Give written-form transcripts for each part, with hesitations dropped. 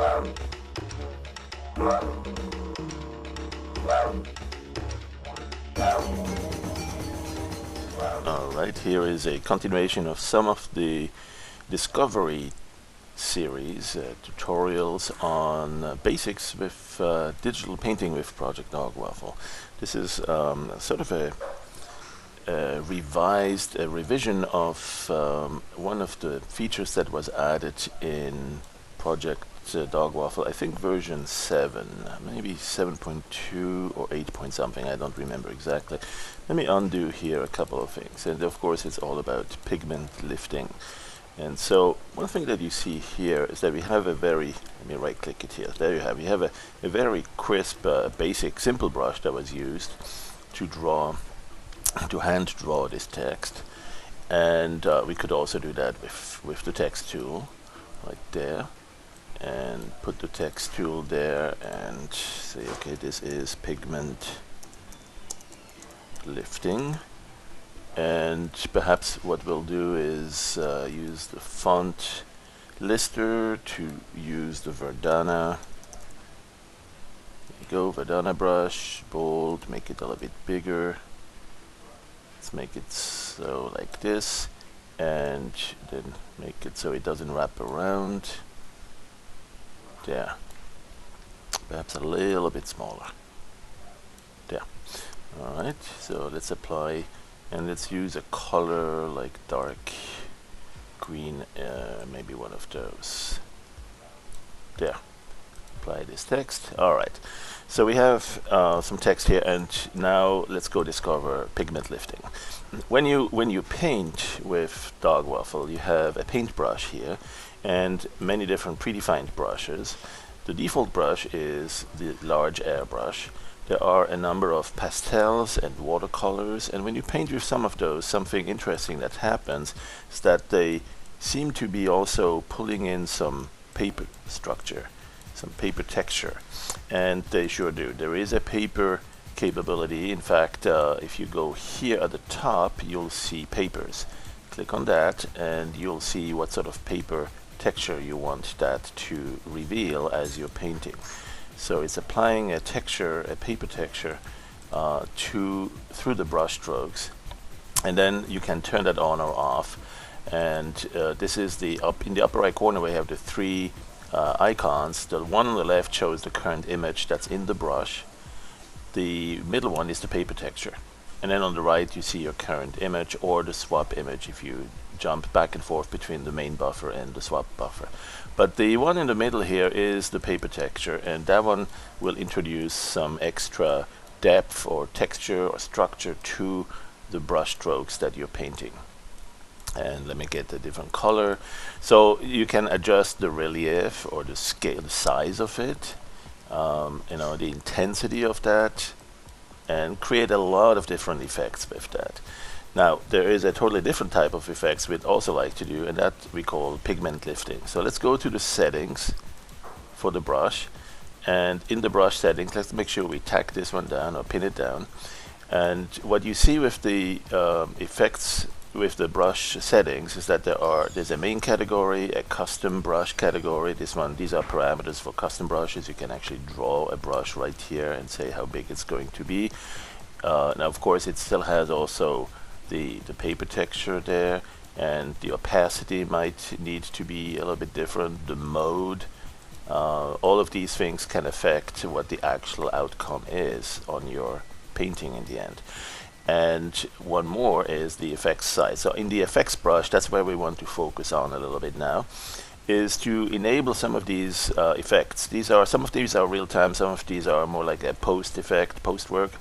Alright, here is a continuation of some of the Discovery series tutorials on basics with digital painting with Project Dog Waffle. This is sort of a revision of one of the features that was added in Project Dog Waffle, I think version 7, maybe 7.2 or 8 point something, I don't remember exactly. Let me undo here a couple of things, and of course it's all about pigment lifting. And so one thing that you see here is that we have a very, let me right click it here, there you have, a very crisp, basic, simple brush that was used to hand draw this text. And we could also do that with the text tool, right there. And put the text tool there and say, okay, this is Pigment Lifting. And perhaps what we'll do is use the font lister to use the Verdana. There you go, Verdana brush, bold, make it a little bit bigger. Let's make it so like this, and then make it so it doesn't wrap around. There. Perhaps a little bit smaller. There. Alright, so let's apply, and let's use a color like dark green, maybe one of those. There. Apply this text. Alright, so we have some text here, and now let's go discover pigment lifting. When you paint with Dog Waffle, you have a paintbrush here and many different predefined brushes. The default brush is the large airbrush. There are a number of pastels and watercolors, and when you paint with some of those, something interesting that happens is that they seem to be also pulling in some paper structure, some paper texture, and they sure do. There is a paper capability. In fact, if you go here at the top, you'll see papers. Click on that and you'll see what sort of paper texture you want that to reveal as you're painting. So it's applying a texture, a paper texture, through the brush strokes, and then you can turn that on or off. And this is in the upper right corner we have the three icons. The one on the left shows the current image that's in the brush. The middle one is the paper texture, and then on the right you see your current image or the swap image if you jump back and forth between the main buffer and the swap buffer. But the one in the middle here is the paper texture, and that one will introduce some extra depth or texture or structure to the brush strokes that you're painting. And let me get a different color. So you can adjust the relief or the scale, the size of it, the intensity of that, and create a lot of different effects with that. Now there is a totally different type of effects we'd also like to do, and that we call pigment lifting. So let's go to the settings for the brush, and in the brush settings let's make sure we tack this one down or pin it down. And what you see with the effects with the brush settings is that there's a main category, a custom brush category. These are parameters for custom brushes. You can actually draw a brush right here and say how big it's going to be. Now of course it still has also the paper texture there, and the opacity might need to be a little bit different, the mode. All of these things can affect what the actual outcome is on your painting in the end. And one more is the effects side. So in the effects brush, that's where we want to focus on a little bit now, is to enable some of these effects. Some of these are real time, some of these are more like a post effect, post work.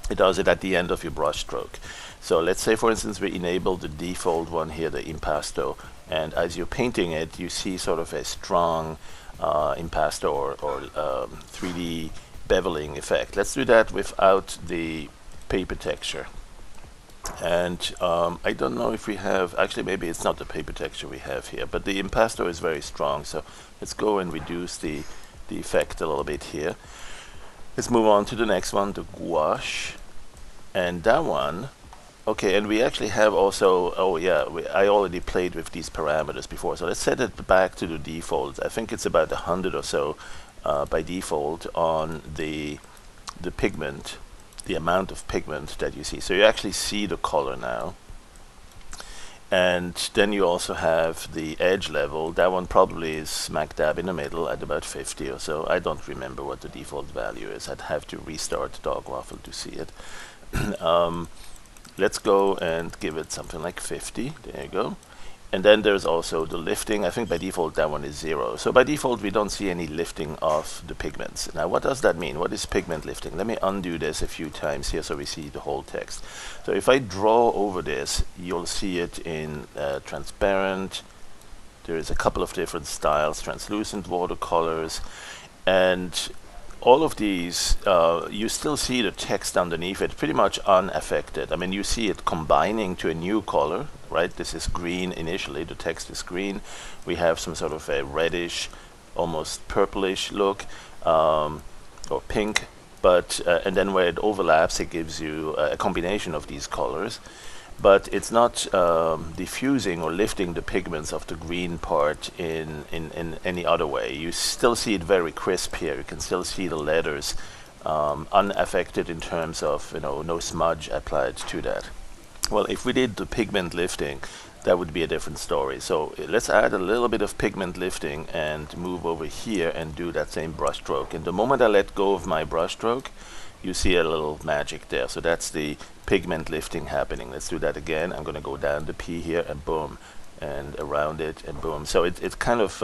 It does it at the end of your brush stroke. So let's say for instance we enable the default one here, the impasto, and as you're painting it you see sort of a strong impasto or 3D beveling effect. Let's do that without the paper texture. And I don't know if we have, actually maybe it's not the paper texture we have here, but the impasto is very strong, so let's go and reduce the effect a little bit here. Let's move on to the next one, the gouache, and that one Okay, and we actually have also, oh yeah, I already played with these parameters before, so let's set it back to the default. I think it's about 100 or so by default on the pigment, the amount of pigment that you see. So you actually see the color now. And then you also have the edge level. That one probably is smack dab in the middle at about 50 or so. I don't remember what the default value is. I'd have to restart Dog Waffle to see it. Let's go and give it something like 50. There you go. And then there's also the lifting. I think by default that one is 0. So by default we don't see any lifting of the pigments. Now what does that mean? What is pigment lifting? Let me undo this a few times here so we see the whole text. So if I draw over this, you'll see it in transparent. There is a couple of different styles, translucent watercolors, and all of these, you still see the text underneath it pretty much unaffected. I mean, you see it combining to a new color, right? This is green initially, the text is green. We have some sort of a reddish, almost purplish look, or pink, but and then where it overlaps, it gives you a combination of these colors. But it's not diffusing or lifting the pigments of the green part in any other way. You still see it very crisp here. You can still see the letters unaffected in terms of, you know, no smudge applied to that. Well, if we did the pigment lifting, that would be a different story. So let's add a little bit of pigment lifting and move over here and do that same brush stroke. And the moment I let go of my brush stroke, you see a little magic there. So that's the pigment lifting happening. Let's do that again. I'm going to go down the P here and boom, and around it and boom. So it kind of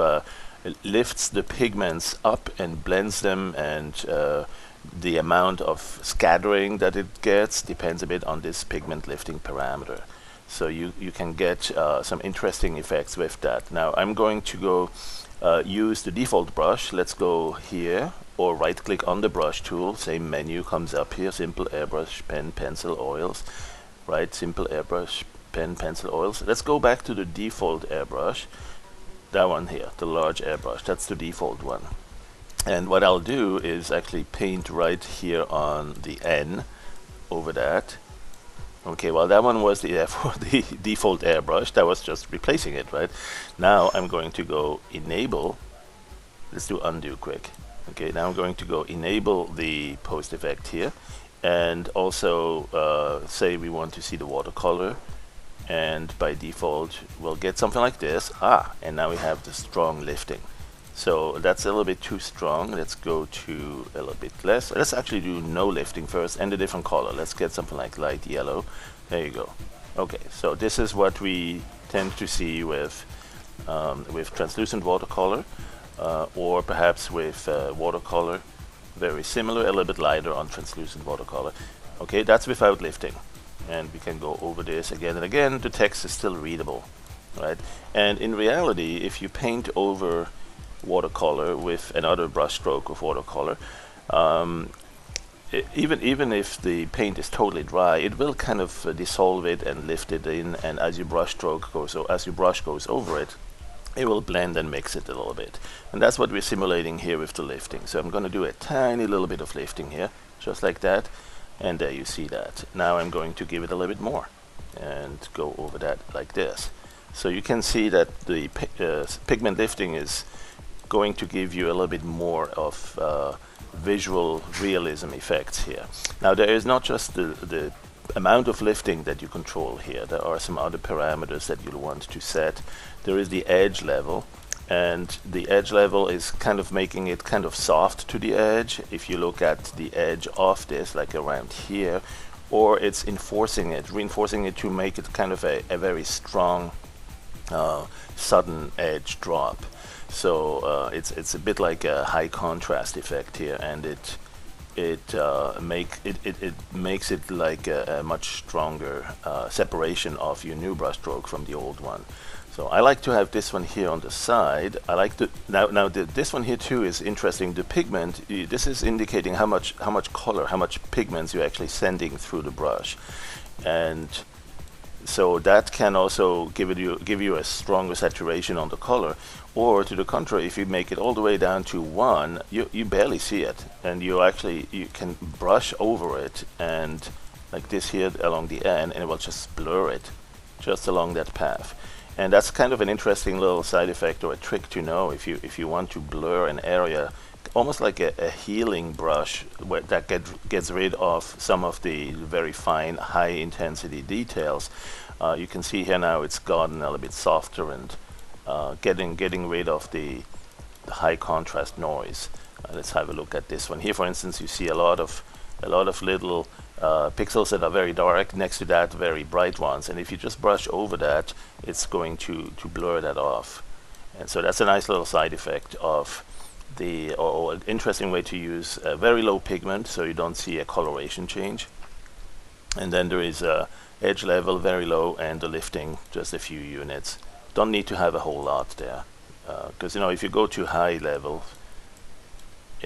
it lifts the pigments up and blends them, and the amount of scattering that it gets depends a bit on this pigment lifting parameter. So you can get some interesting effects with that. Now I'm going to go use the default brush. Let's go here, or right click on the brush tool, same menu comes up here, simple airbrush, pen, pencil, oils, right? Simple airbrush, pen, pencil, oils. Let's go back to the default airbrush, that one here, the large airbrush, that's the default one. And what I'll do is actually paint right here on the N over that. Okay, well that one was the the default airbrush, that was just replacing it, right? Now I'm going to go enable, let's do undo quick. Okay, now I'm going to go enable the post effect here, and also say we want to see the watercolor, and by default we'll get something like this. And now we have the strong lifting. So that's a little bit too strong. Let's go to a little bit less. Let's actually do no lifting first and a different color. Let's get something like light yellow. There you go. Okay, so this is what we tend to see with translucent watercolor. Or perhaps with watercolor, very similar, a little bit lighter on translucent watercolor. Okay, that's without lifting, and we can go over this again and again. The text is still readable, right? And in reality, if you paint over watercolor with another brush stroke of watercolor, even if the paint is totally dry, it will kind of dissolve it and lift it in, and as your brush goes over it, it will blend and mix it a little bit. And that's what we're simulating here with the lifting. So I'm going to do a tiny little bit of lifting here, just like that. And there you see that. Now I'm going to give it a little bit more and go over that like this. So you can see that the pigment lifting is going to give you a little bit more of visual realism effects here. Now there is not just the amount of lifting that you control here. There are some other parameters that you'll want to set. There is the edge level, and the edge level is kind of making it kind of soft to the edge. If you look at the edge of this, like around here, or it's reinforcing it to make it kind of a very strong sudden edge drop. So it's a bit like a high contrast effect here, and it makes it like a much stronger separation of your new brush stroke from the old one. So I like to have this one here on the side. I like to this one here too is interesting. The pigment, this is indicating how much color, how much pigments you're actually sending through the brush, and so that can also give you a stronger saturation on the color. Or to the contrary, if you make it all the way down to 1, you barely see it, and you can brush over it and like this here along the end, and it will just blur it just along that path. And that's kind of an interesting little side effect or a trick to know if you want to blur an area, almost like a healing brush that gets rid of some of the very fine, high intensity details. You can see here now it's gotten a little bit softer and getting rid of the high contrast noise. Let's have a look at this one here. For instance, you see a lot of little pixels that are very dark next to that very bright ones, and if you just brush over that, it's going to blur that off. And so that's a nice little side effect of the, or an interesting way to use a very low pigment so you don't see a coloration change. And then there is edge level very low, and the lifting just a few units. Don't need to have a whole lot there, because if you go to high level,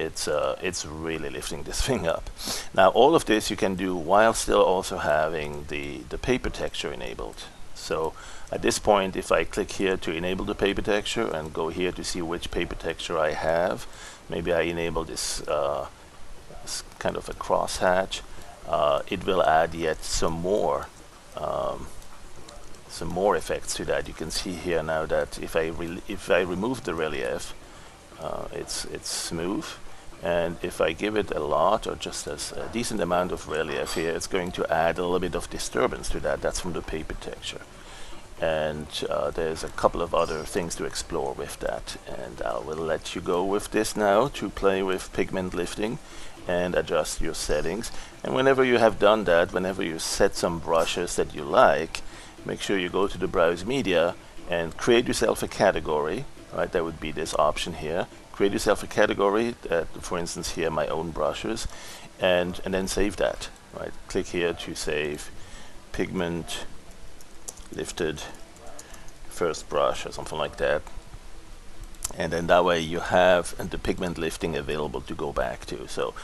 it's really lifting this thing up. Now all of this you can do while still also having the paper texture enabled. So at this point, if I click here to enable the paper texture and go here to see which paper texture I have, maybe I enable this kind of a crosshatch, it will add yet some more effects to that. You can see here now that if I remove the relief, it's smooth, and if I give it a lot or just a decent amount of relief here, it's going to add a little bit of disturbance to that. That's from the paper texture. And there's a couple of other things to explore with that, and I will let you go with this now to play with pigment lifting and adjust your settings. And whenever you have done that, whenever you set some brushes that you like, make sure you go to the browse media and create yourself a category. Right, that would be this option here. Create yourself a category, for instance here, my own brushes, and then save that. Right, click here to save pigment lifted first brush or something like that, and then that way you have the pigment lifting available to go back to. So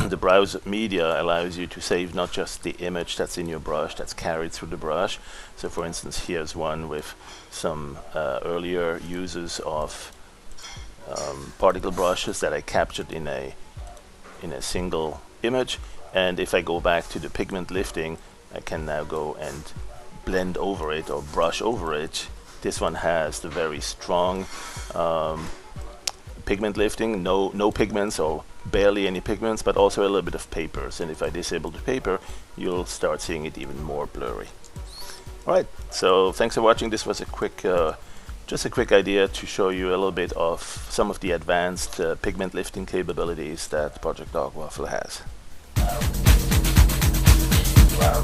the browse media allows you to save not just the image that's in your brush, that's carried through the brush. So for instance, here's one with some earlier uses of particle brushes that I captured in a single image, and if I go back to the pigment lifting, I can now go and blend over it or brush over it. This one has the very strong pigment lifting, no pigments or barely any pigments, but also a little bit of papers. And if I disable the paper, you'll start seeing it even more blurry. Alright, so thanks for watching. This was a quick just a quick idea to show you a little bit of some of the advanced pigment lifting capabilities that Project Dog Waffle has. Wow.